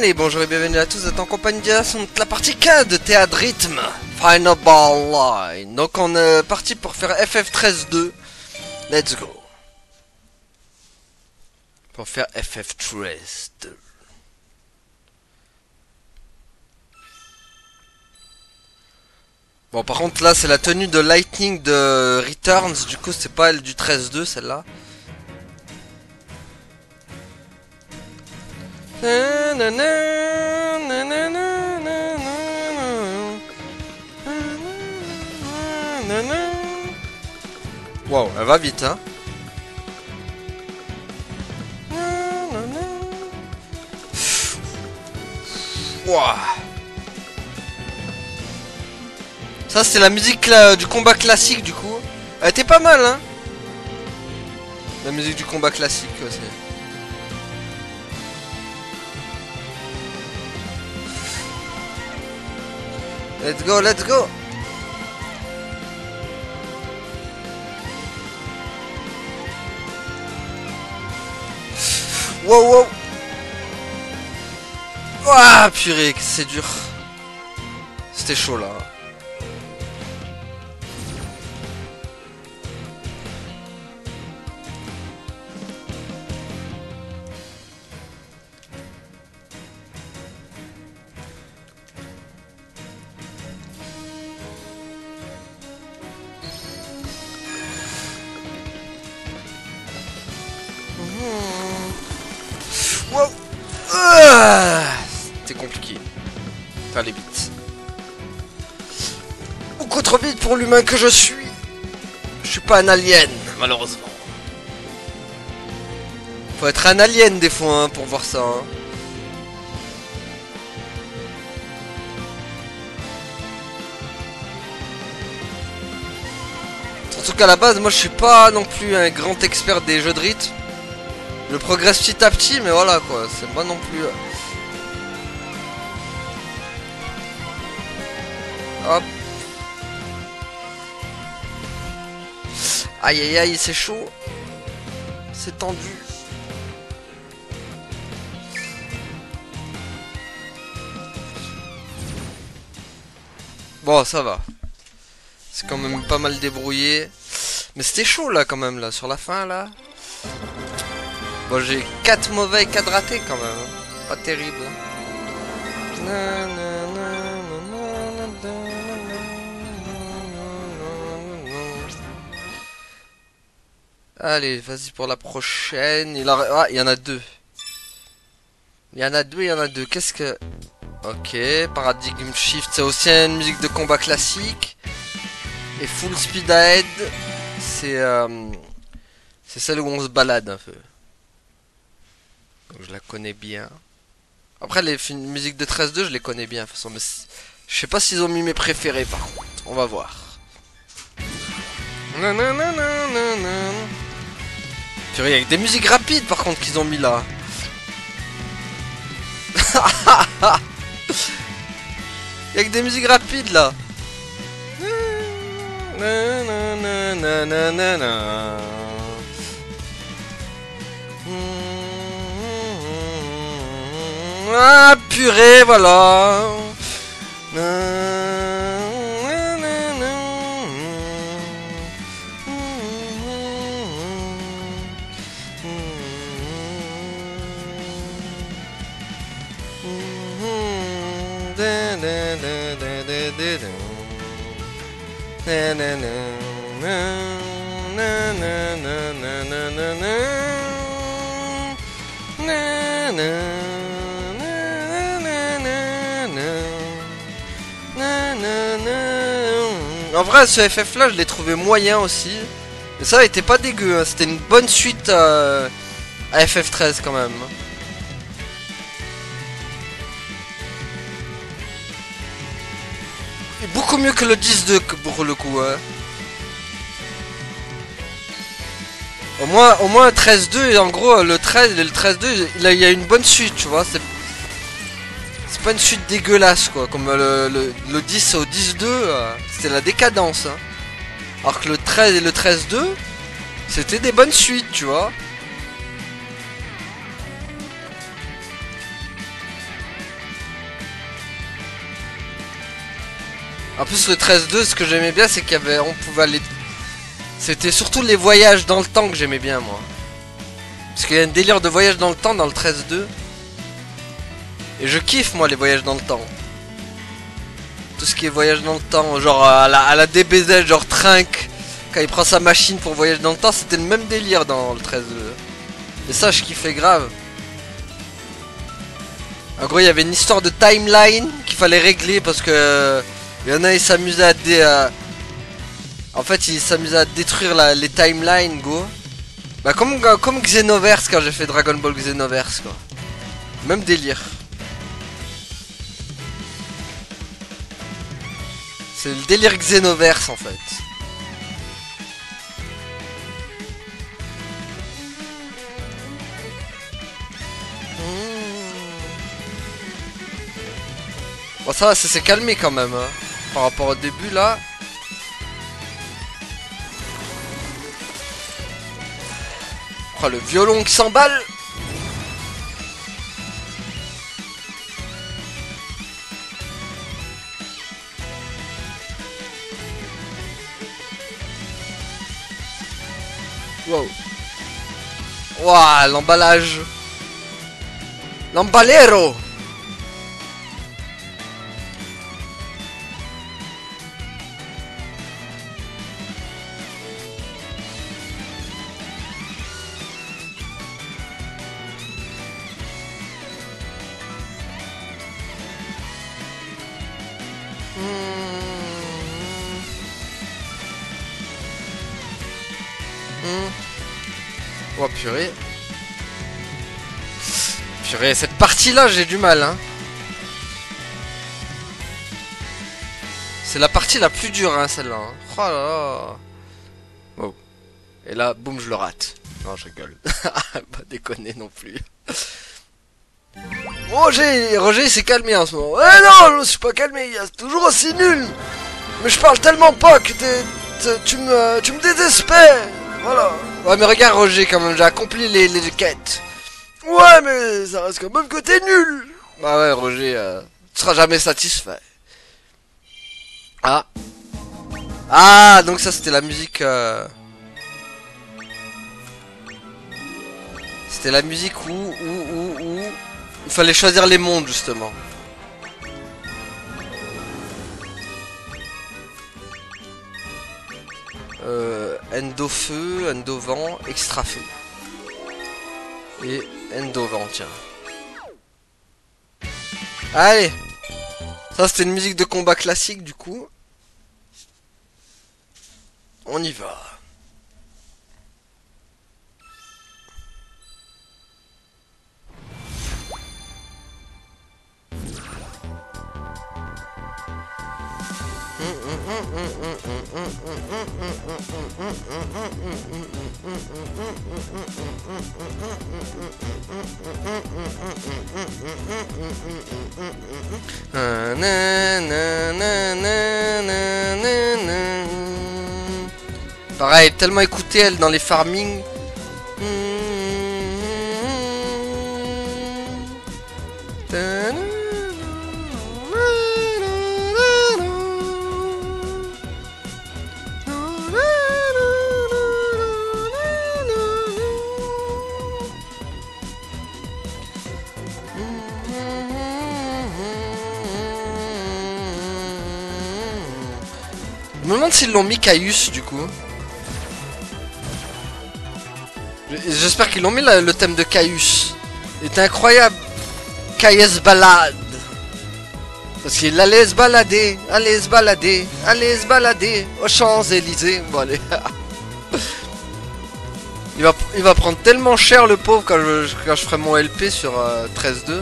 Allez, bonjour et bienvenue à tous, vous êtes en compagnie de la partie 4 de Théâtre Rythme Final Ball Line. Donc on est parti pour faire FF13-2. Let's go. Pour faire FF13-2. Bon, par contre là c'est la tenue de Lightning de Returns, du coup c'est pas elle du 13-2 celle-là. Wow, elle va vite, hein. Wow. Ça c'est la musique du combat classique du coup. Elle était pas mal, hein. La musique du combat classique aussi. Let's go, let's go. Wow, wow. Ouah, purée, c'est dur. C'était chaud là. Wow. C'était compliqué. Faire les vite. Beaucoup trop vite pour l'humain que je suis. Je suis pas un alien, malheureusement. Faut être un alien des fois hein, pour voir ça. Hein. Surtout qu'à la base, moi je suis pas non plus un grand expert des jeux de rythme. Je progresse petit à petit, mais voilà quoi, c'est pas non plus... Hop. Aïe aïe aïe, c'est chaud. C'est tendu. Bon, ça va. C'est quand même pas mal débrouillé. Mais c'était chaud là quand même, là, sur la fin là. Bon, j'ai 4 mauvais et 4 ratés quand même. Hein. Pas terrible. Hein. Allez, vas-y pour la prochaine. Ah, il y en a deux. Il y en a deux, il y en a deux. Qu'est-ce que... Ok, Paradigm Shift, c'est aussi une musique de combat classique. Et Full Speed Ahead, c'est celle où on se balade un peu. Donc je la connais bien. Après les musiques de 13-2 je les connais bien de toute façon, mais je sais pas s'ils ont mis mes préférés par contre. On va voir. Purée, avec des musiques rapides par contre qu'ils ont mis là. Avec des musiques rapides là. Ah purée, voilà. En vrai, ce FF là, je l'ai trouvé moyen aussi. Mais ça était pas dégueu, hein. C'était une bonne suite à FF13 quand même. Et beaucoup mieux que le 10-2 pour le coup. Hein. Au moins 13-2 et en gros le 13 et le 13-2 il y a une bonne suite, tu vois. C'est pas une suite dégueulasse quoi, comme le 10 au 10-2, c'était la décadence. Hein. Alors que le 13 et le 13-2, c'était des bonnes suites, tu vois. En plus le 13-2, ce que j'aimais bien c'est qu'il y avait, on pouvait aller... C'était surtout les voyages dans le temps que j'aimais bien moi. Parce qu'il y a un délire de voyage dans le temps dans le 13-2. Et je kiffe moi les voyages dans le temps. Tout ce qui est voyage dans le temps, genre à la DBZ, genre Trink. Quand il prend sa machine pour voyager dans le temps, c'était le même délire dans le 13-2. Et ça je kiffais grave. En gros il y avait une histoire de timeline qu'il fallait régler parce que... Il y en a, ils s'amusaient à En fait, ils s'amusaient à détruire les timelines, go. Bah, comme Xenoverse quand j'ai fait Dragon Ball Xenoverse, quoi. Même délire. C'est le délire Xenoverse, en fait. Bon, ça s'est calmé quand même, hein. Par rapport au début, là. Oh, le violon qui s'emballe. Wow. Waouh, l'emballage. L'emballero. Oh purée. Purée, cette partie-là, j'ai du mal, hein. C'est la partie la plus dure, hein, celle-là. Hein. Oh là là. Oh. Et là, boum, je le rate. Non, je rigole. Pas déconner non plus. Roger s'est calmé en ce moment. Eh non, je me suis pas calmé, il est toujours aussi nul. Mais je parle tellement pas que tu me désespères. Voilà. Ouais, mais regarde, Roger, quand même, j'ai accompli les quêtes. Ouais, mais ça reste quand même que t'es nul. Bah ouais, Roger, tu seras jamais satisfait. Ah. Ah, donc ça, c'était la musique... C'était la musique où il fallait choisir les mondes, justement. Endo feu, endo vent, extra feu. Et endo vent, tiens. Allez. Ça c'était une musique de combat classique du coup. On y va. Pareil, tellement écouté elle dans les farming. Je me demande s'ils l'ont mis Caius du coup. J'espère qu'ils l'ont mis le thème de Caius. Il était incroyable. Caius balade. Parce qu'il allait se balader, allez se balader, allez se balader aux Champs-Élysées. Bon allez. il va prendre tellement cher le pauvre quand je ferai mon LP sur 13.2.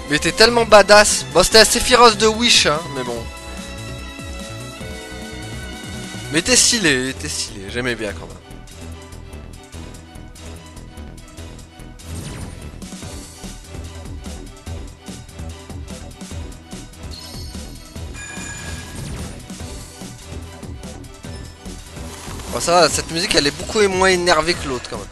Mais il était tellement badass. Bon c'était assez féroce de Wish hein, mais bon. Mais il était stylé, j'aimais bien quand même. Bon ça va, cette musique elle est beaucoup moins énervée que l'autre quand même.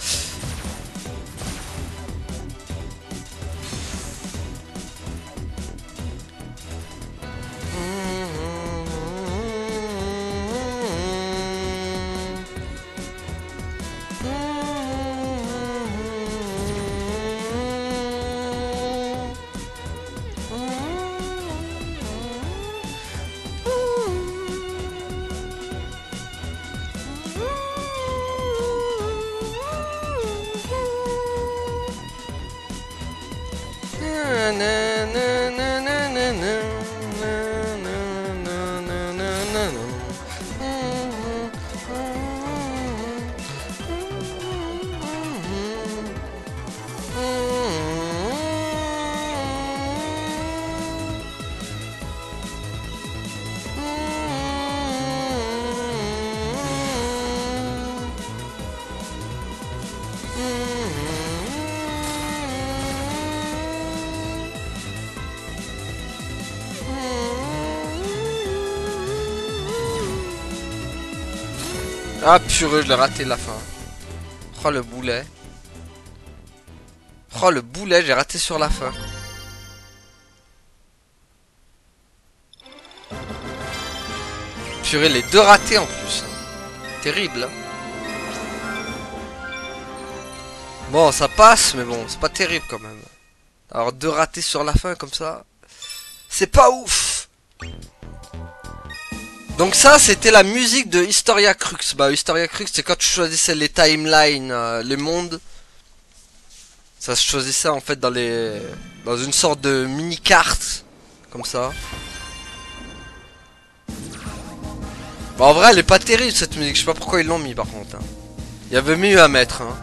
Ah purée, je l'ai raté la fin. Oh le boulet. Oh le boulet, j'ai raté sur la fin. Purée, les deux ratés en plus. Terrible. Bon, ça passe, mais bon, c'est pas terrible quand même. Alors deux ratés sur la fin comme ça, c'est pas ouf. Donc ça, c'était la musique de Historia Crux. Bah, Historia Crux, c'est quand tu choisissais les timelines, les mondes. Ça se choisissait en fait dans une sorte de mini-carte. Comme ça. Bah, en vrai, elle est pas terrible cette musique. Je sais pas pourquoi ils l'ont mis par contre. Hein. Il y avait mieux à mettre. Hein.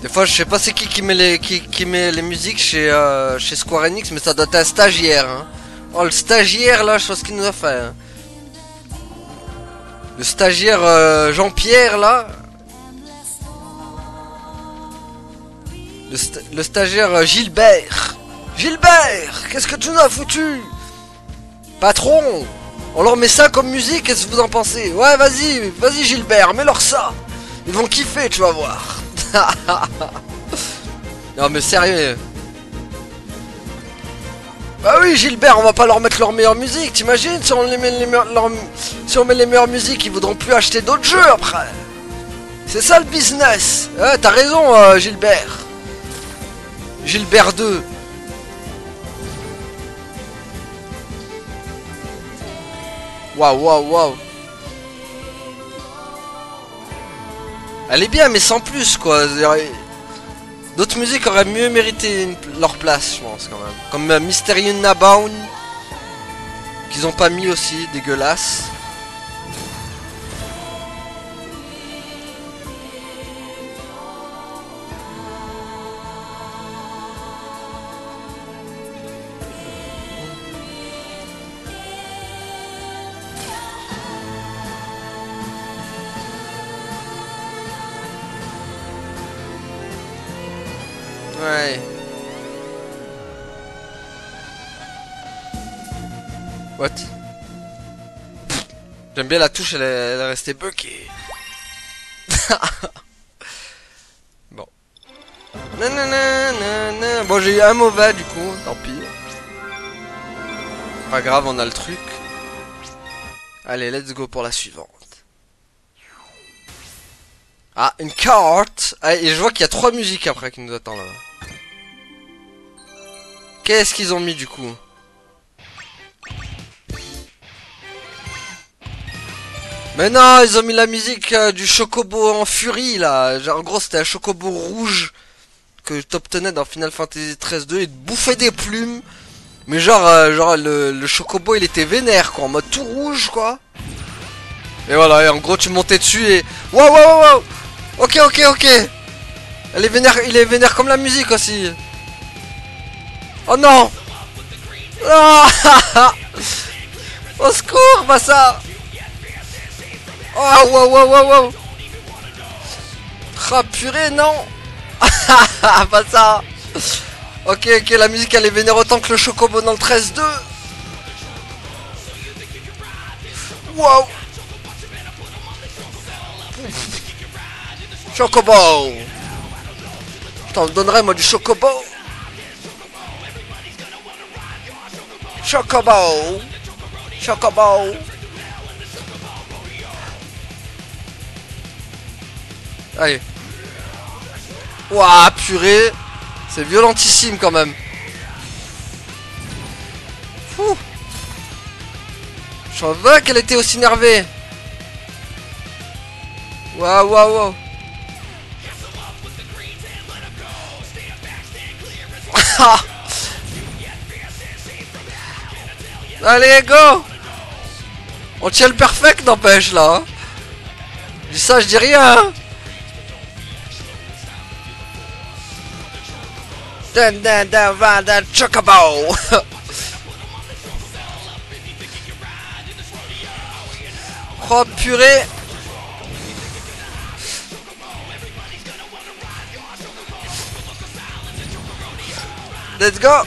Des fois, je sais pas c'est qui met les musiques chez Square Enix, mais ça doit être un stagiaire. Hein. Oh, le stagiaire là, je sais pas ce qu'il nous a fait. Hein. Le stagiaire Jean-Pierre là. Le stagiaire Gilbert. Gilbert, qu'est-ce que tu nous as foutu? Patron, on leur met ça comme musique, qu'est-ce que vous en pensez? Ouais, vas-y Gilbert, mets-leur ça. Ils vont kiffer, tu vas voir. Non mais sérieux. Bah oui Gilbert, on va pas leur mettre leur meilleure musique. T'imagines si on les met si on met les meilleures musiques, ils voudront plus acheter d'autres jeux après. C'est ça le business. Ouais, t'as raison Gilbert. Gilbert 2. Waouh. Elle est bien mais sans plus quoi. D'autres musiques auraient mieux mérité leur place je pense quand même. Comme Mysterious Nabound. Qu'ils ont pas mis aussi, dégueulasse. Ouais. What? J'aime bien la touche, elle est restée buggée. Bon. Nanana. Bon, j'ai eu un mauvais du coup, tant pis. Pas grave, on a le truc. Allez, let's go pour la suivante. Ah, une carte. Ah, et je vois qu'il y a 3 musiques après qui nous attendent là. Qu'est-ce qu'ils ont mis du coup? Mais non, ils ont mis la musique du Chocobo en furie là. Genre, en gros, c'était un Chocobo rouge que t'obtenais dans Final Fantasy XIII 2 et te bouffait des plumes. Mais genre, le Chocobo il était vénère quoi, en mode tout rouge quoi. Et voilà, et en gros tu montais dessus et... Wow. Ok. Il est vénère comme la musique aussi. Oh non. Ah. Au secours, bah ça. Oh wow. Ah purée, non. Bah ça. Ok, la musique elle est vénère autant que le Chocobo dans le 13-2. Wow. Chocobo. Je t'en donnerai moi du Chocobo. Chocobo. Allez. Ouah, purée. C'est violentissime quand même. Fou. Je savais qu'elle était aussi énervée. Waouh, waouh, waouh. Allez, go. On tient le perfect, n'empêche, là. Je dis ça, je dis rien. Dan, dan, dan, dan, dan, chocobo. Oh, purée. Let's go.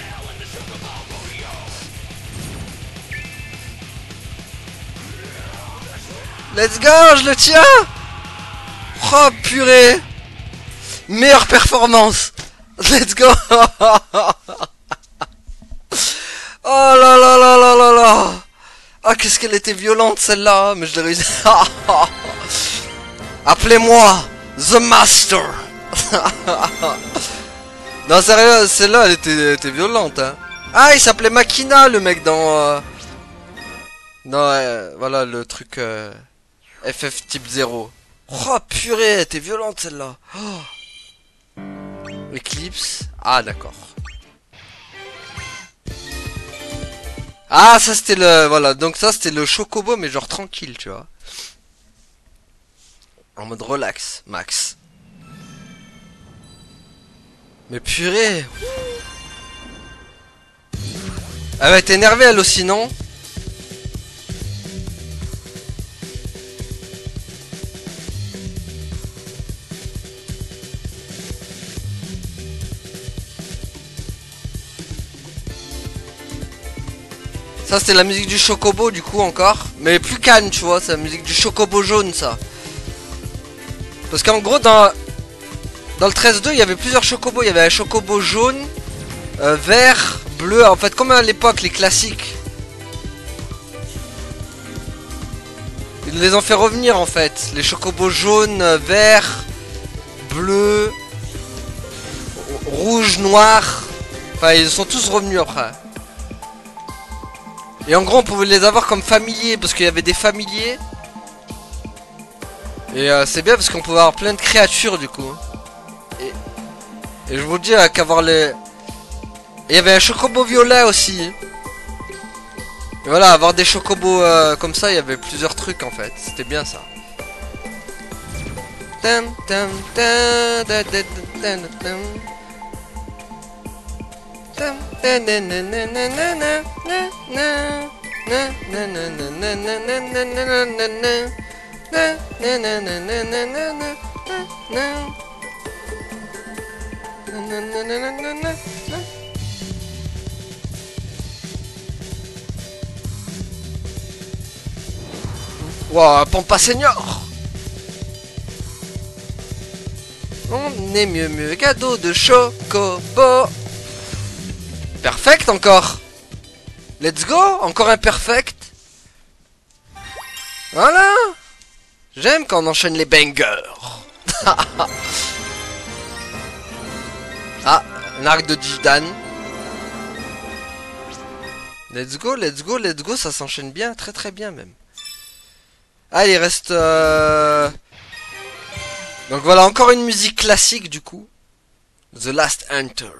Let's go, je le tiens. Oh purée. Meilleure performance. Let's go. Oh là là là là là là. Ah, qu'est-ce qu'elle était violente celle-là. Mais je l'ai réussi. Appelez-moi The Master. Non, sérieux, celle-là elle était violente, hein. Ah, il s'appelait Makina, le mec dans voilà le truc FF type 0. Oh purée, elle était violente celle-là. Oh. Eclipse. Ah d'accord. Ah, ça c'était le... Voilà, donc ça c'était le chocobo, mais genre tranquille, tu vois. En mode relax, max. Mais purée. Elle va être énervée elle aussi, non? Ça c'était la musique du chocobo du coup encore. Mais plus calme, tu vois, c'est la musique du chocobo jaune ça. Parce qu'en gros dans le 13.2 il y avait plusieurs chocobos. Il y avait un chocobo jaune, vert, bleu. En fait comme à l'époque les classiques. Ils les ont fait revenir en fait. Les chocobos jaunes, vert, bleu, rouge, noir. Enfin ils sont tous revenus après. Et en gros on pouvait les avoir comme familiers parce qu'il y avait des familiers. Et c'est bien parce qu'on pouvait avoir plein de créatures du coup. Et je vous dis qu'avoir les... Et il y avait un chocobo violet aussi. Et voilà, avoir des chocobos comme ça, il y avait plusieurs trucs en fait. C'était bien ça. Wow, Pampa Senior. On est mieux cadeau de chocobo. Perfect encore. Let's go. Encore un perfect. Voilà. J'aime quand on enchaîne les bangers. Ah, un arc de Digidan. Let's go, let's go, let's go. Ça s'enchaîne bien, très très bien même. Ah, il reste... Donc voilà, encore une musique classique du coup. The Last Hunter.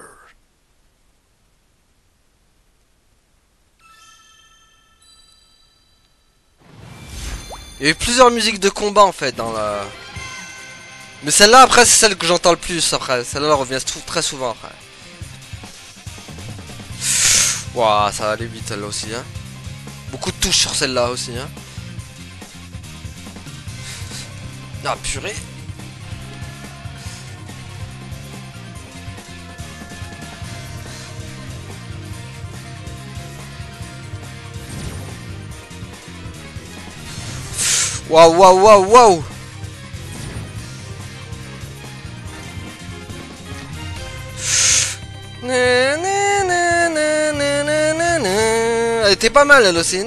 Il y a eu plusieurs musiques de combat en fait dans la... Mais celle-là après c'est celle que j'entends le plus après. Celle-là revient très souvent après. Waouh, ça va aller vite celle-là aussi hein. Beaucoup de touches sur celle-là aussi hein. Ah purée. Waouh, waouh, waouh, waouh. Elle était pas mal elle aussi.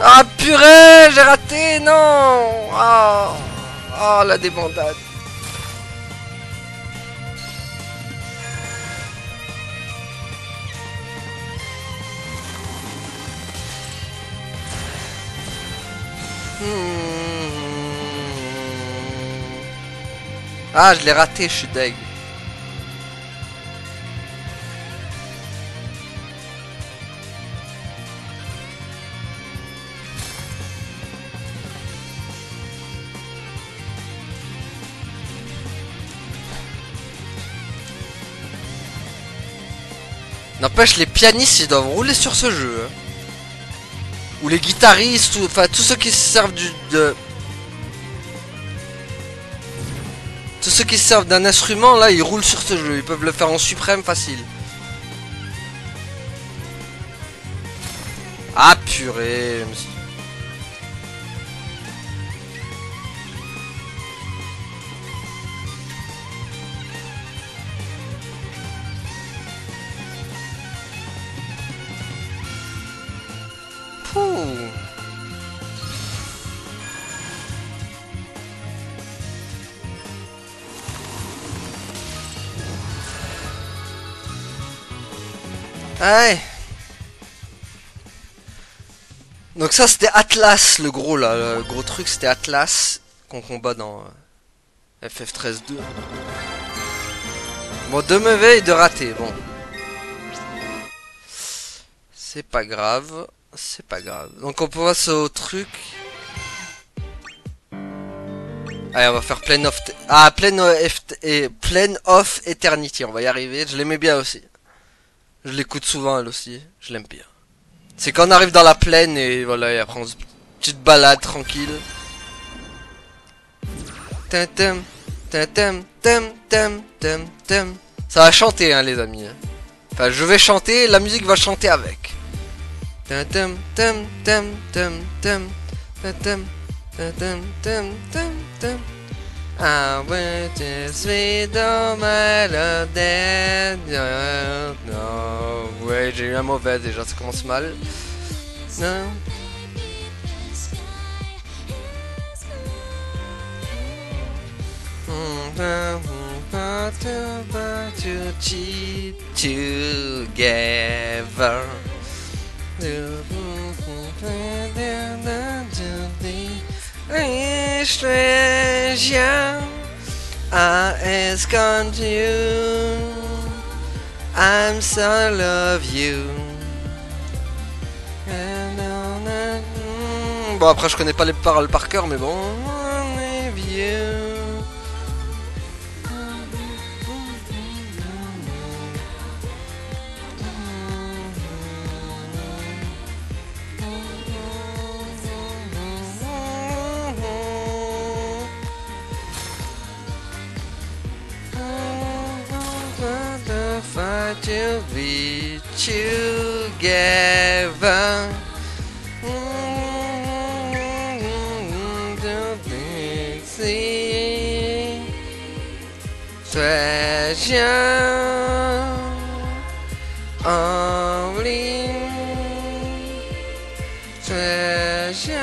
Ah purée, j'ai raté, non. Ah, oh, la débandade. Ah, je l'ai raté, je suis deg. N'empêche, les pianistes, ils doivent rouler sur ce jeu. Hein. Ou les guitaristes, ou enfin tous ceux qui se servent tous ceux qui se servent d'un instrument, là, ils roulent sur ce jeu. Ils peuvent le faire en suprême facile. Ah purée. Pouh. Ouais. Donc ça c'était Atlas, le gros là, le gros truc c'était Atlas qu'on combat dans FF13-2. Bon, de mauvais et de raté, bon. C'est pas grave, c'est pas grave. Donc on passe au truc. Allez, on va faire Plane of... Ah, Plane of Eternity, on va y arriver. Je l'aimais bien aussi. Je l'écoute souvent elle aussi, je l'aime bien. C'est quand on arrive dans la plaine et voilà, et après on se... petite balade tranquille. Tem, tem, tem, tem, tem, tem, tem. Ça va chanter hein les amis. Enfin je vais chanter, la musique va chanter avec. Tem, tem, tem, tem, tem, tem, tem, tem, tem, tem, tem, tem. I went to sweet oh my love dead. No. Ouais, j'ai eu un mauvais déjà, ça commence mal. Non. To cheat together. Treasure I ask unto you, I'm so love you. Bon après je connais pas les paroles par cœur mais bon. To be together. To be seen. Treasure only. Treasure.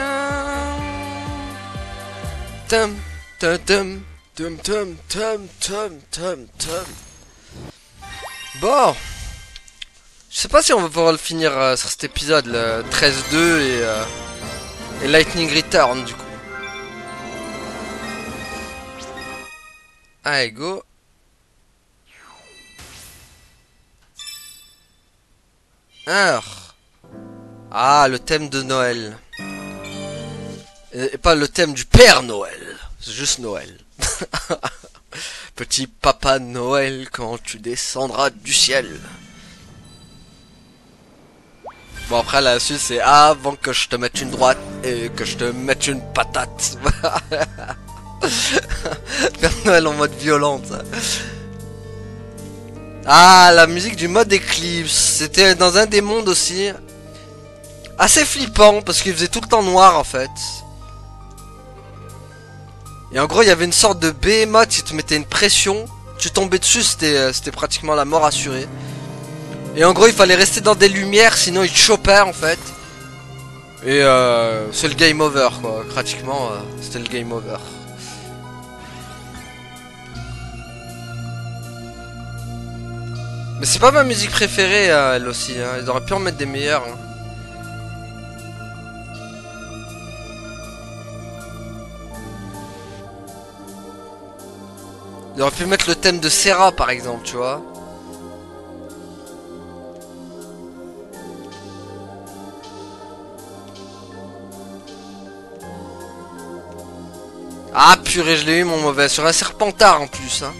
Tum tum tum tum tum tum tum tum tum. Bon, je sais pas si on va pouvoir le finir sur cet épisode, le 13-2 et Lightning Return du coup. Allez, go. Alors. Ah, le thème de Noël. Et pas le thème du Père Noël. C'est juste Noël. Petit papa Noël, quand tu descendras du ciel. Bon après la suite c'est avant que je te mette une droite et que je te mette une patate. Père Noël en mode violente. Ah, la musique du mode Eclipse. C'était dans un des mondes aussi. Assez flippant parce qu'il faisait tout le temps noir en fait. Et en gros, il y avait une sorte de behemoth qui te mettait une pression. Tu tombais dessus, c'était pratiquement la mort assurée. Et en gros, il fallait rester dans des lumières, sinon il te chopait en fait. Et c'est le game over quoi. Pratiquement, c'était le game over. Mais c'est pas ma musique préférée, elle aussi. Hein. Ils auraient pu en mettre des meilleures. Hein. Il aurait pu mettre le thème de Serra par exemple, tu vois. Ah purée, je l'ai eu mon mauvais. Sur un Serpentard en plus. Hein.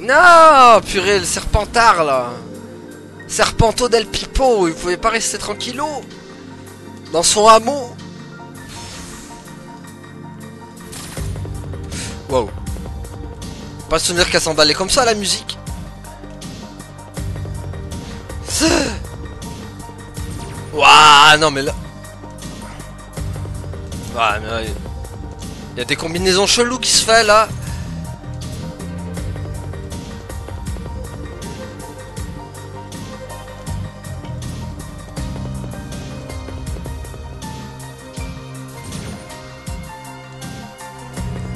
Non, purée, le Serpentard là. Serpento del Pipo, il pouvait pas rester tranquillo dans son hameau. Wow. Pas se souvenir qu'elle s'emballait comme ça la musique. Waouh, non mais là. Ah, mais là, il y a des combinaisons cheloues qui se fait là.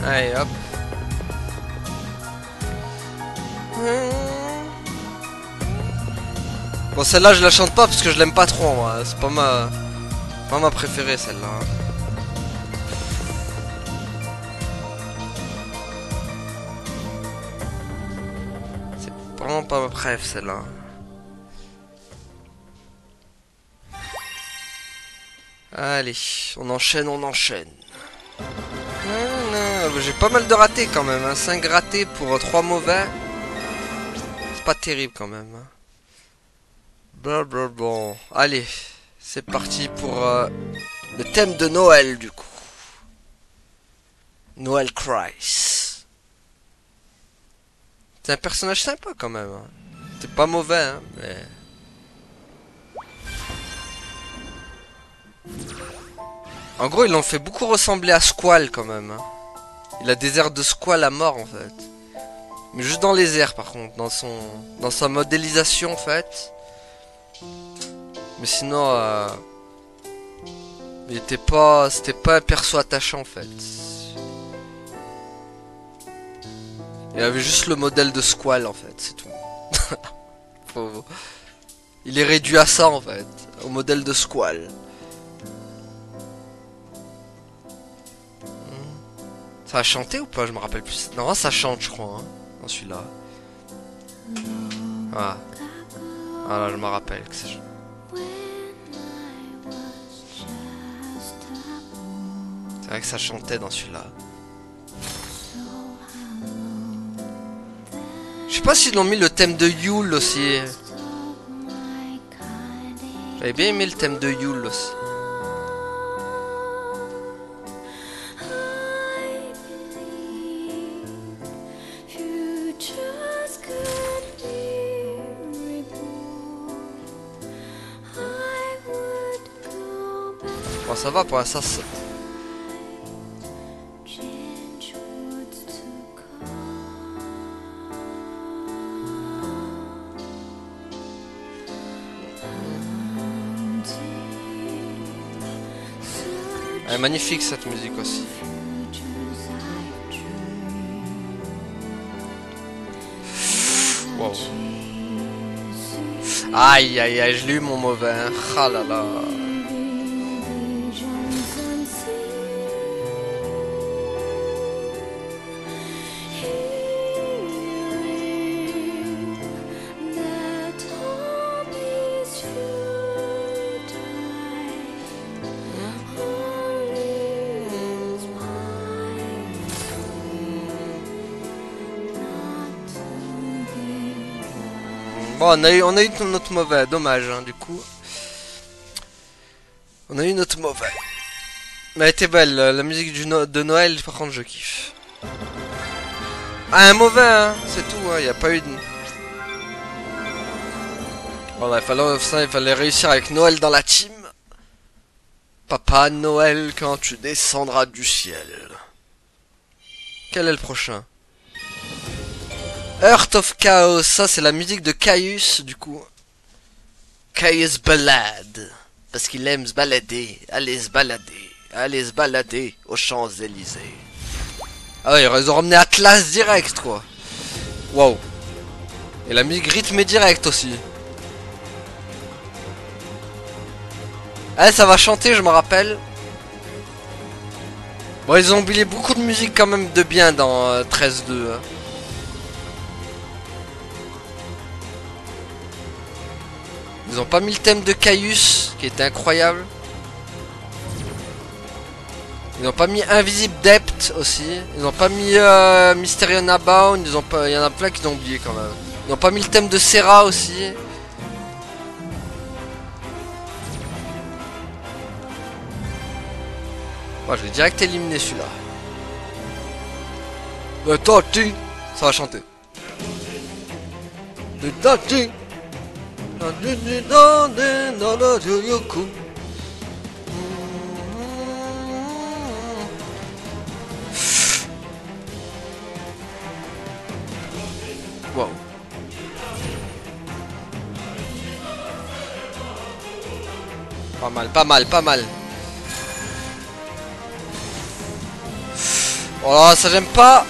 Allez hop. Bon celle-là je la chante pas parce que je l'aime pas trop moi. C'est pas ma préférée celle-là. C'est vraiment pas ma préf celle-là. Allez, on enchaîne, on enchaîne. J'ai pas mal de ratés quand même, hein. 5 ratés pour 3 mauvais. C'est pas terrible quand même. Hein. Bon, allez, c'est parti pour le thème de Noël du coup. Noël Christ. C'est un personnage sympa quand même. Hein. C'est pas mauvais, hein, mais... En gros, ils l'ont fait beaucoup ressembler à Squall quand même. Hein. Il a des airs de Squall à mort en fait. Mais juste dans les airs par contre, dans sa modélisation en fait. Mais sinon, c'était pas un perso attachant en fait. Il avait juste le modèle de Squall en fait, c'est tout. Il est réduit à ça en fait, au modèle de Squall. Ça a chanté ou pas? Je me rappelle plus. Non, ça chante, je crois, hein, dans celui-là. Ah. Voilà, je me rappelle que c'est... C'est vrai que ça chantait dans celui-là. Je sais pas s'ils l'ont mis le thème de Yule aussi. J'avais bien aimé le thème de Yule aussi. Bon, ça va pour l'instant. Elle est magnifique cette musique aussi. Wow. Aïe aïe aïe, je l'ai eu mon mauvais. Hein. Ah là là. Bon, on a eu notre mauvais, dommage, hein, du coup. On a eu notre mauvais. Mais elle était belle, la musique de Noël, par contre, je kiffe. Ah, un mauvais, hein, c'est tout, hein, y a pas eu de... Voilà, il fallait réussir avec Noël dans la team. Papa Noël, quand tu descendras du ciel. Quel est le prochain? Heart of Chaos, ça c'est la musique de Caius du coup. Caius Ballade. Parce qu'il aime se balader. Allez se balader. Allez se balader aux Champs-Élysées. Ah ouais, ils ont ramené Atlas direct quoi. Wow. Et la musique rythmée direct aussi. Ah ça va chanter je me rappelle. Bon ils ont oublié beaucoup de musique quand même de bien dans 13-2 hein. Ils ont pas mis le thème de Caius qui était incroyable. Ils ont pas mis Invisible Depth aussi. Ils ont pas mis Mysterion Abound. Ils ont pas. Il y en a plein qui l'ont oublié quand même. Ils ont pas mis le thème de Serra aussi. Moi je vais direct éliminer celui-là. Le touching. Ça va chanter. Le touching. Wow. Pas mal, pas mal, pas mal. Oh ça j'aime pas.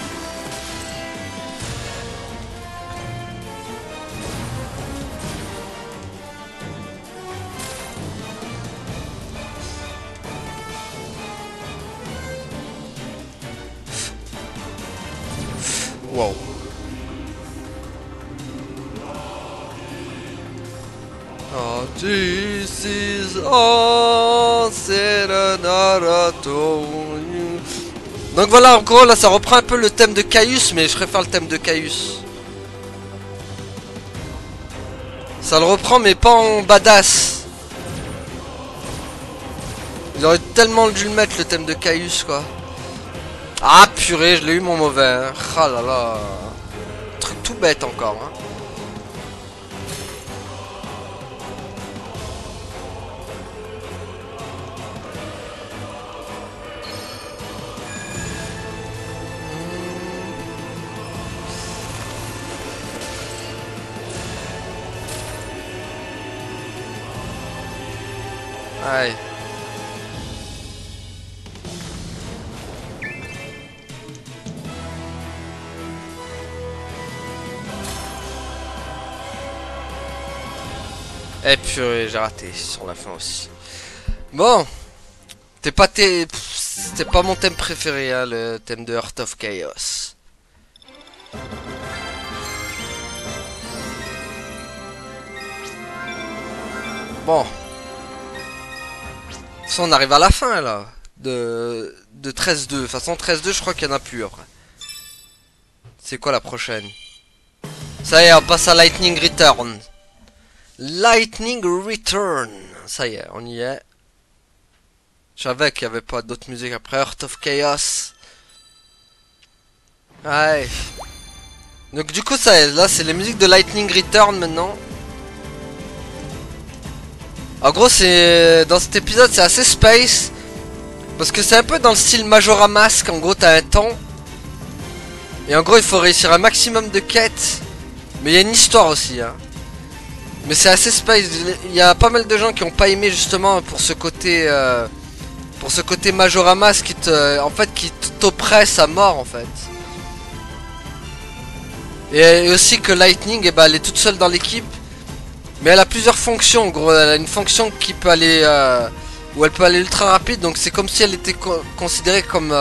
Wow. Oh, this is all said another to you. Donc voilà, en gros, là, ça reprend un peu le thème de Caius, mais je préfère le thème de Caius. Ça le reprend, mais pas en badass. Ils auraient tellement dû le mettre, le thème de Caius, quoi. Ah, purée, je l'ai eu, mon mauvais. Hein. Ah là là. Truc tout bête encore, hein. Aïe. Eh purée, j'ai raté sur la fin aussi. Bon. C'était pas mon thème préféré, hein, le thème de Heart of Chaos. Bon. Ça, on arrive à la fin là de 13-2. De toute façon 13-2 je crois qu'il y en a plus après. C'est quoi la prochaine? Ça y est, on passe à Lightning Return. Lightning Return. Ça y est, on y est. Je savais qu'il n'y avait pas d'autres musiques après Heart of Chaos. Ouais. Donc du coup ça y est, là c'est les musiques de Lightning Return maintenant. En gros c'est dans cet épisode c'est assez space. Parce que c'est un peu dans le style Majora Mask. En gros t'as un temps. Et en gros il faut réussir un maximum de quêtes. Mais il y a une histoire aussi hein. Mais c'est assez space. Il y a pas mal de gens qui ont pas aimé justement pour ce côté Majora Mask qui te, en fait qui t'oppresse à mort en fait. Et aussi que Lightning eh ben, elle est toute seule dans l'équipe. Mais elle a plusieurs fonctions, gros. Elle a une fonction qui peut aller où elle peut aller ultra rapide. Donc c'est comme si elle était considérée comme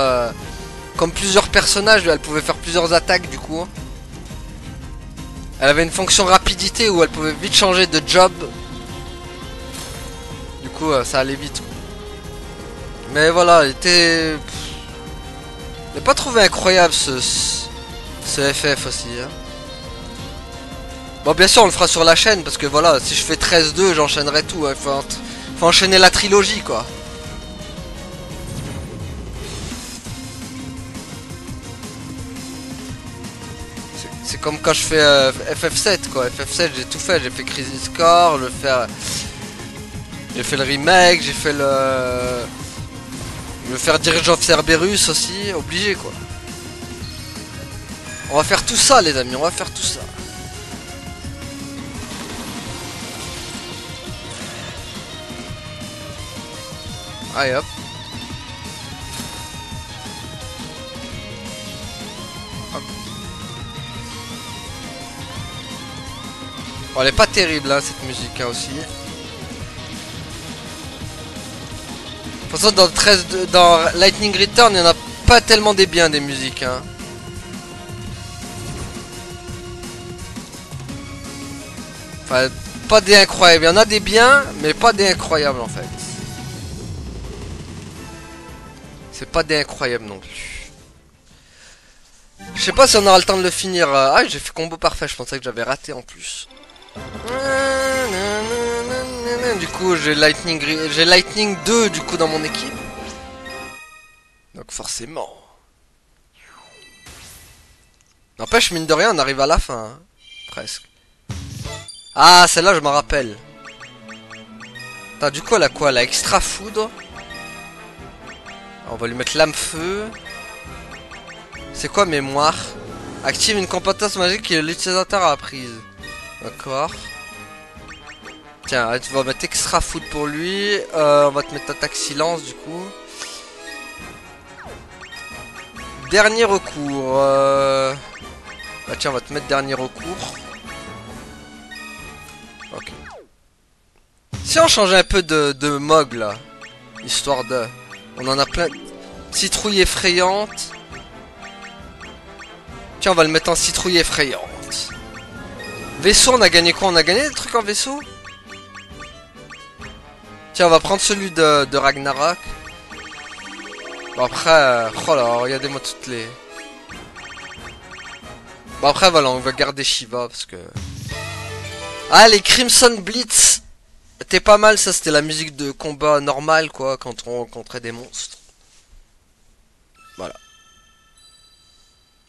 plusieurs personnages. Elle pouvait faire plusieurs attaques du coup. Elle avait une fonction rapidité où elle pouvait vite changer de job. Du coup ça allait vite. Mais voilà, elle était... J'ai pas trouvé incroyable ce FF aussi hein. Bon bien sûr on le fera sur la chaîne parce que voilà, si je fais 13-2 j'enchaînerai tout hein. Faut enchaîner la trilogie quoi. C'est comme quand je fais FF7 quoi. FF7 j'ai tout fait, j'ai fait Crisis Core, j'ai fait le remake, j'ai fait le faire Dirge of Cerberus aussi, obligé quoi. On va faire tout ça les amis, on va faire tout ça. Allez hop. Hop. Bon, elle est pas terrible hein, cette musique hein, aussi. De toute façon dans, dans Lightning Return il n'y en a pas tellement des biens des musiques hein. Enfin pas des incroyables, il y en a des biens mais pas des incroyables en fait. C'est pas des incroyables non plus. Je sais pas si on aura le temps de le finir. Ah j'ai fait combo parfait, je pensais que j'avais raté en plus. Du coup j'ai Lightning 2 du coup dans mon équipe. Donc forcément. N'empêche mine de rien on arrive à la fin hein. Presque. Ah celle-là je m'en rappelle. Attends, du coup elle a quoi? Elle a extra foudre. On va lui mettre lame feu. C'est quoi mémoire? Active une compétence magique que l'utilisateur a apprise. D'accord. Tiens, tu vas mettre extra foot pour lui. On va te mettre attaque silence du coup. Dernier recours. Bah tiens, on va te mettre dernier recours. Ok. Si on changeait un peu de mog là. Histoire de... On en a plein. Citrouille effrayante. Tiens, on va le mettre en citrouille effrayante. Vaisseau, on a gagné quoi? On a gagné des trucs en vaisseau? Tiens, on va prendre celui de Ragnarok. Bon, après... oh là, regardez-moi toutes les... Bon, après, voilà, on va garder Shiva, parce que... Ah, les Crimson Blitz. C'était pas mal, ça, c'était la musique de combat normale, quoi, quand on rencontrait des monstres. Voilà.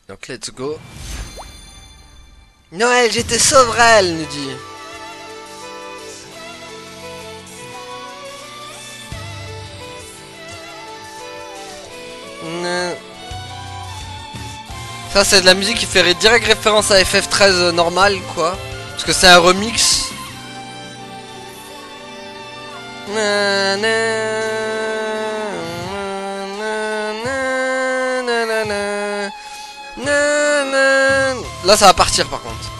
Donc, let's go. Noël, j'étais sauverelle, nous dit. Ça, c'est de la musique qui fait direct référence à FF13 normal, quoi. Parce que c'est un remix. Là ça va partir par contre.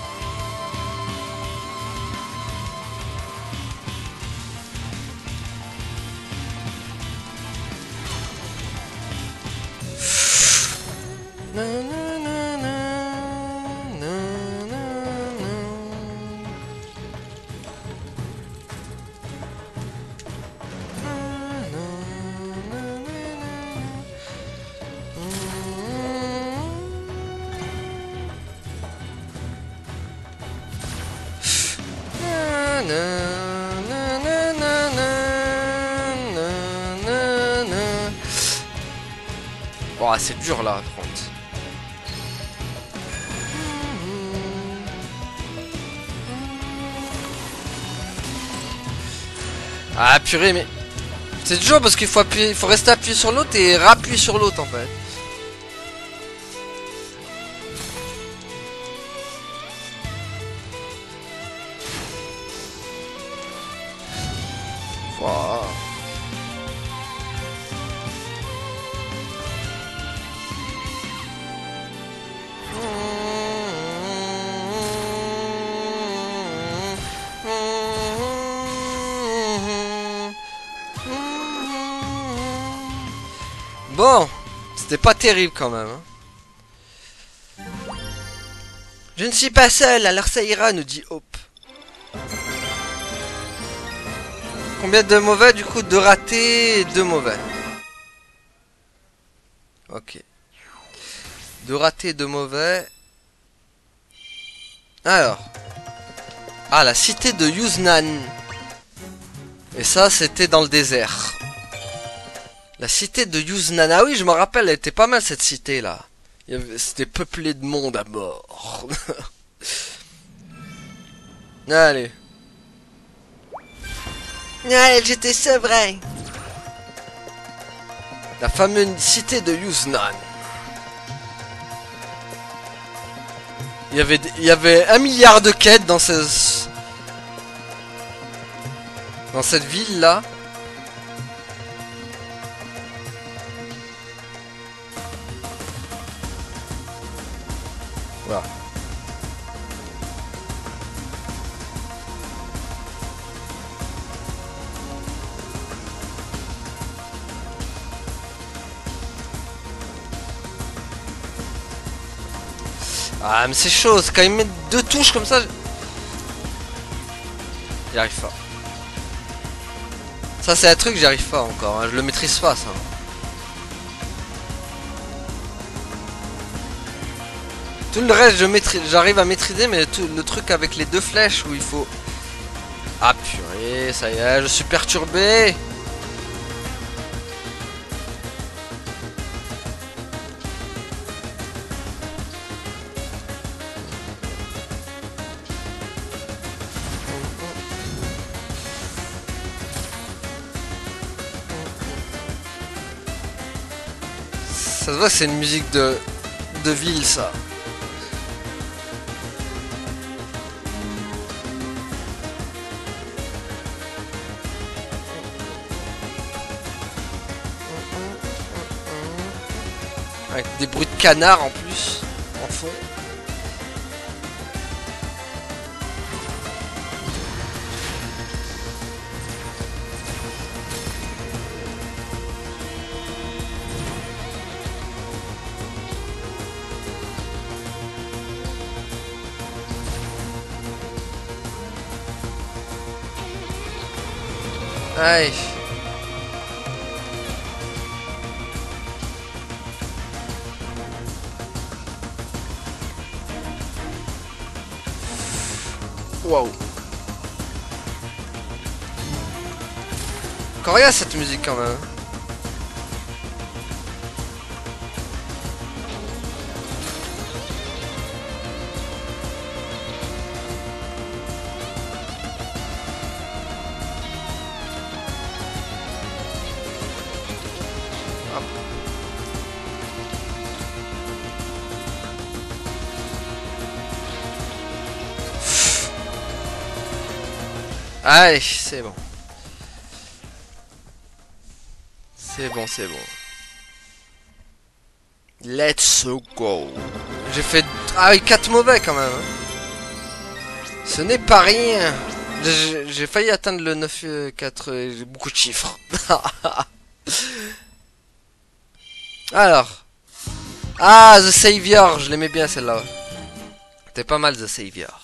Oh, c'est dur là, par contre. Ah purée, mais c'est dur parce qu'il faut appuyer, il faut rester appuyé sur l'autre et rappuyer sur l'autre en fait. Wow. Bon, c'était pas terrible quand même. Hein. Je ne suis pas seul, alors ça ira, nous dit Hope. Combien de mauvais du coup? 2 ratés et 2 mauvais. Ok. 2 ratés et 2 mauvais. Alors. Ah, la cité de Yuznan. Et ça, c'était dans le désert. La cité de Yuznan. Ah oui, je me rappelle, elle était pas mal cette cité là. C'était peuplé de monde à mort. Allez. Allez, j'étais sevré. La fameuse cité de Yuznan. Il y avait 1 milliard de quêtes dans dans cette ville là. Voilà. Ah mais c'est chaud, c'est quand ils mettent 2 touches comme ça. J'y arrive pas. Ça c'est un truc, j'y arrive pas encore, hein. Je le maîtrise pas ça. Tout le reste j'arrive à maîtriser, mais tout le truc avec les 2 flèches où il faut... Ah purée, ça y est, je suis perturbé. Ça se voit que c'est une musique de ville ça. Avec des bruits de canard en plus, en fond. Aïe. Waouh. Coriace cette musique quand même. Allez, c'est bon. C'est bon, c'est bon. Let's go. J'ai fait... Ah oui, 4 mauvais quand même. Ce n'est pas rien. J'ai failli atteindre le 9-4. J'ai beaucoup de chiffres. Alors. Ah, The Savior. Je l'aimais bien celle-là. C'était pas mal, The Savior.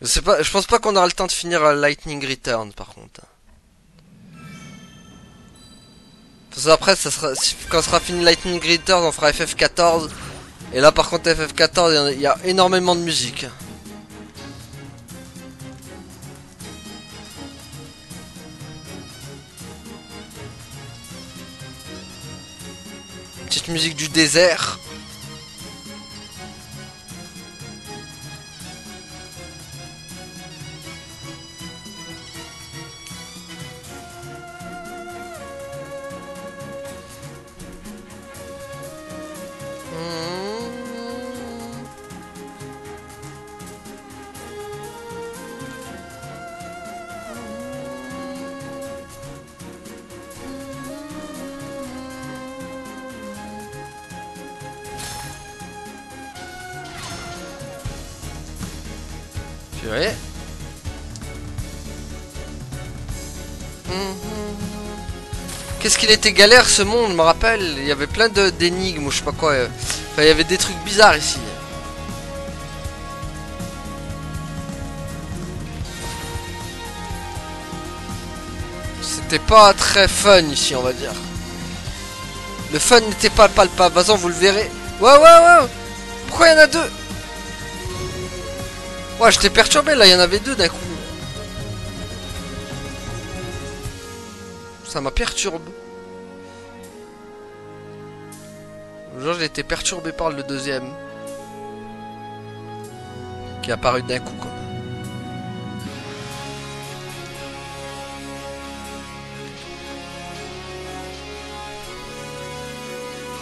Je sais pas, je pense pas qu'on aura le temps de finir Lightning Return par contre. Parce que après, ça sera, quand sera fini Lightning Return, on fera FF14. Et là par contre FF14, il y a énormément de musique. Petite musique du désert. Purée. Qu'est-ce qu'il était galère ce monde, je me rappelle. Il y avait plein d'énigmes ou je sais pas quoi. Enfin, il y avait des trucs bizarres ici. C'était pas très fun ici, on va dire. Le fun n'était pas palpable. De toute façon, vous le verrez. Ouais, ouais, ouais. Pourquoi il y en a 2? Ouais, j'étais perturbé là, il y en avait 2 d'un coup. Ça m'a perturbé. Genre, j'ai été perturbé par le deuxième. Qui est apparu d'un coup, quoi.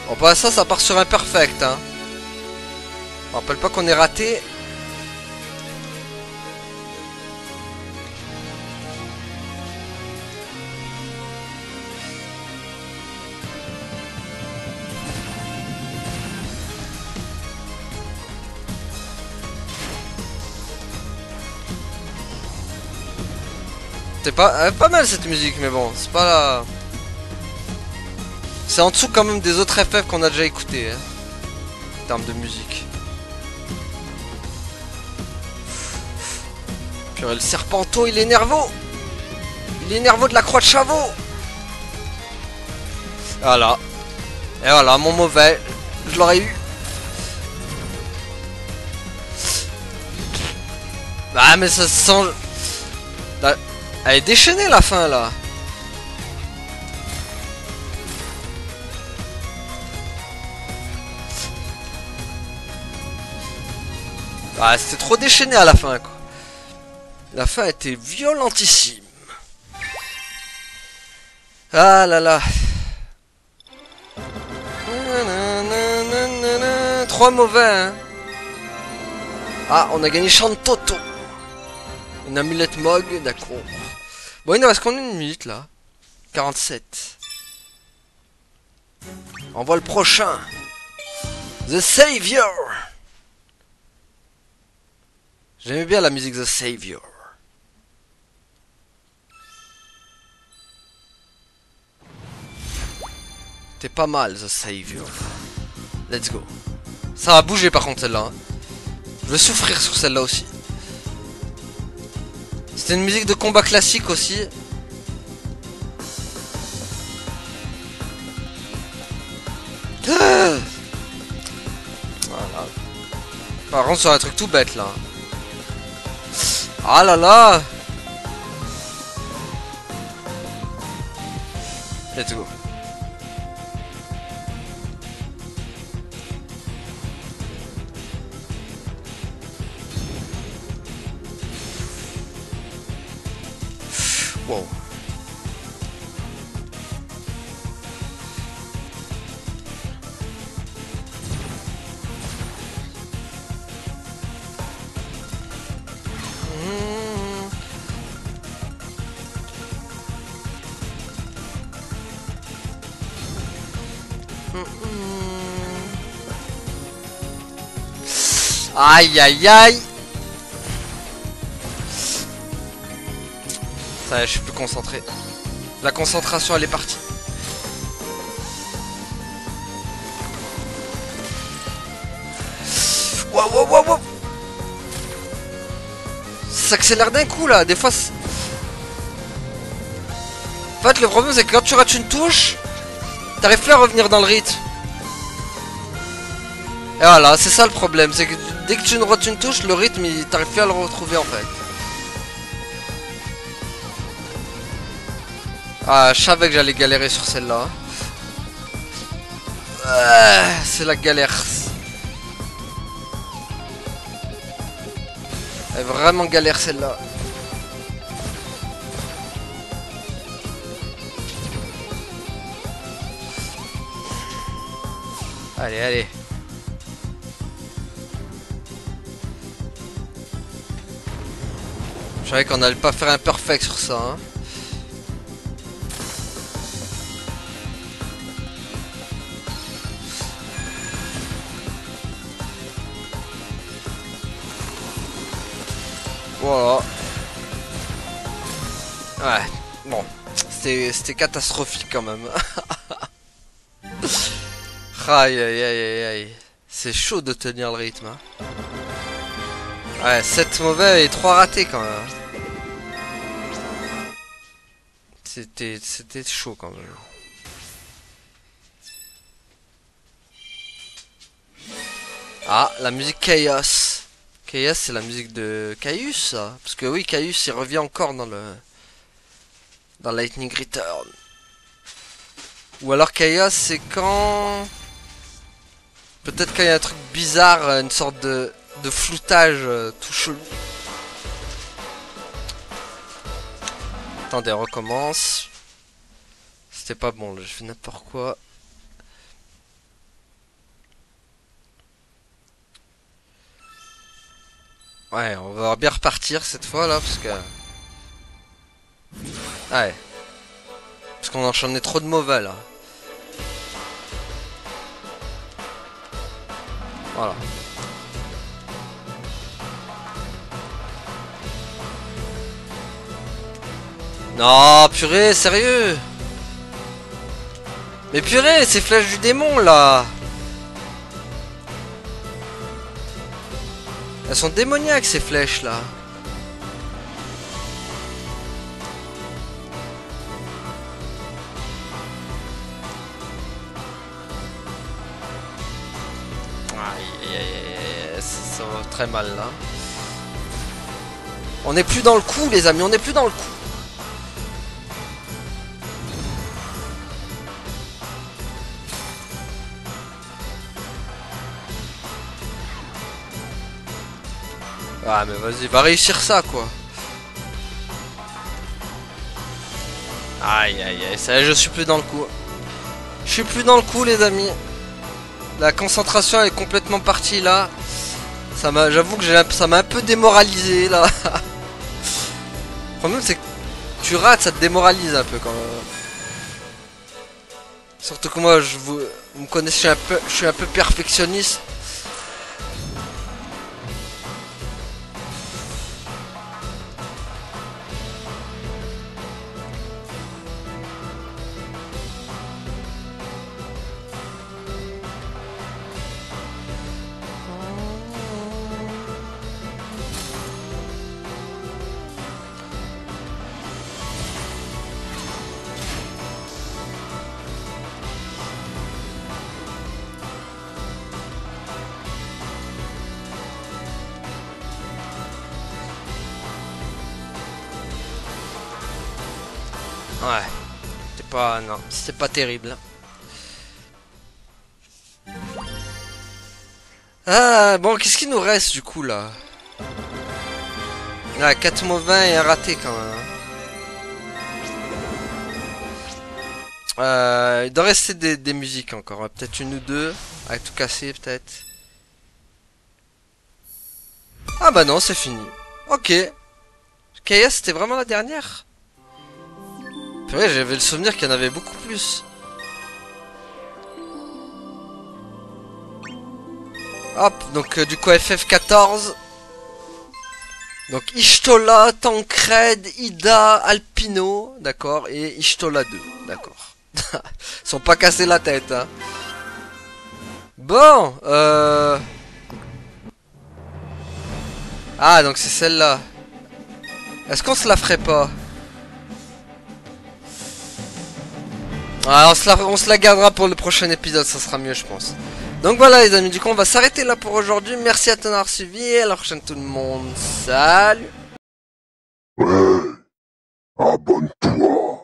Bon, bah ça part sur imperfect, hein. me rappelle pas qu'on est raté. C'est pas mal cette musique, mais bon, c'est pas la... C'est en dessous quand même des autres FF qu'on a déjà écouté, hein, en termes de musique. Purée, le Serpenteau, il est nerveux. Il est nerveux de la croix de Chavot. Voilà. Et voilà, mon mauvais. Je l'aurais eu. Ah, mais ça se sent... Là... Elle est déchaînée la fin là. Ah, c'était trop déchaîné à la fin quoi. La fin était violentissime. Ah là là. 3 mauvais hein. Ah, on a gagné Chantoto. Une amulette Mog, d'accord. Bon, il nous reste combien de minutes là? 47. On voit le prochain. The Savior. J'aimais bien la musique The Savior. T'es pas mal The Savior. Let's go. Ça va bouger par contre celle-là. Hein. Je vais souffrir sur celle-là aussi. C'était une musique de combat classique aussi. Voilà. Par contre sur un truc tout bête là. Ah là là. Let's go. Wow. Aïe aïe aïe. Ça y est, je suis plus concentré. La concentration elle est partie. Wow wow wow wow. Ça s'accélère d'un coup là, des fois. En fait le problème c'est que quand tu rates une touche, t'arrives plus à revenir dans le rythme. Et voilà, c'est ça le problème, c'est que dès que tu rates une touche, le rythme, t'arrives plus à le retrouver en fait. Ah, je savais que j'allais galérer sur celle-là. C'est la galère. Elle est vraiment galère celle-là. Allez, allez. Je savais qu'on allait pas faire un perfect sur ça. Hein. Voilà. Ouais. Bon. C'était catastrophique quand même. Aïe aïe aïe aïe aïe. C'est chaud de tenir le rythme. Hein. Ouais, 7 mauvais et 3 ratés quand même. C'était chaud quand même. Ah, la musique Chaos. Chaos, c'est la musique de Caius, ça. Parce que oui, Caius, il revient encore dans le... Dans Lightning Return. Ou alors Chaos, c'est quand... Peut-être quand il y a un truc bizarre, une sorte de floutage tout chelou. Attendez, on recommence. C'était pas bon, là, je fais n'importe quoi. Ouais, on va bien repartir cette fois là, parce que... Ouais. Parce qu'on enchaînait trop de mauvais là. Voilà. Non, purée, sérieux? Mais purée, c'est flèches du démon là. Elles sont démoniaques ces flèches là. Aïe, aïe, aïe, aïe, ça va très mal là. On n'est plus dans le coup les amis, on n'est plus dans le coup. Ah mais vas-y, va réussir ça quoi. Aïe aïe aïe, ça je suis plus dans le coup. Je suis plus dans le coup les amis. La concentration elle est complètement partie là. J'avoue que ça m'a un peu démoralisé là. Le problème c'est que tu rates, ça te démoralise un peu quand même. Surtout que moi vous me connaissez, je suis un peu perfectionniste. Ouais, c'est pas, non, c'est pas terrible. Ah, bon, qu'est-ce qu'il nous reste du coup là? Ah, 4 mauvais et un raté quand même. Il doit rester des musiques encore, hein. Peut-être une ou deux, à tout casser peut-être. Ah bah non, c'est fini. Ok. Kaya, c'était vraiment la dernière? Purée, j'avais le souvenir qu'il y en avait beaucoup plus. Hop, donc du coup FF14. Donc Ishtola, Tancred, Ida, Alpino, d'accord, et Ishtola 2, d'accord. Ils sont pas cassés la tête, hein. Bon, Ah, donc c'est celle-là. Est-ce qu'on se la ferait pas? Ah, on se la gardera pour le prochain épisode, ça sera mieux, je pense. Donc voilà les amis, du coup on va s'arrêter là pour aujourd'hui. Merci à t'en avoir suivi, et à la prochaine tout le monde. Salut! Ouais, abonne-toi.